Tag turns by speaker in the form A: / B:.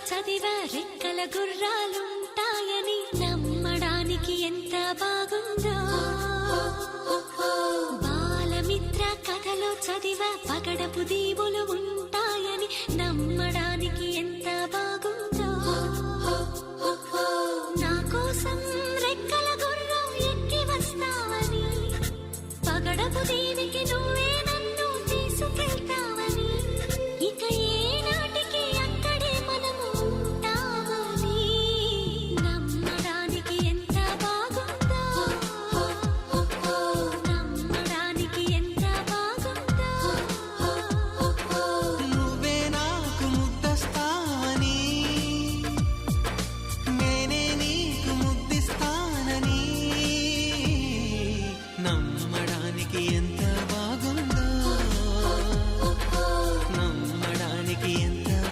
A: చదివా రెక్కల గుర్రాలుంటాయని నమ్మడానికి ఎంత బాగుందో. బాలమిత్ర కథలో చదివా పగడపు దీవులు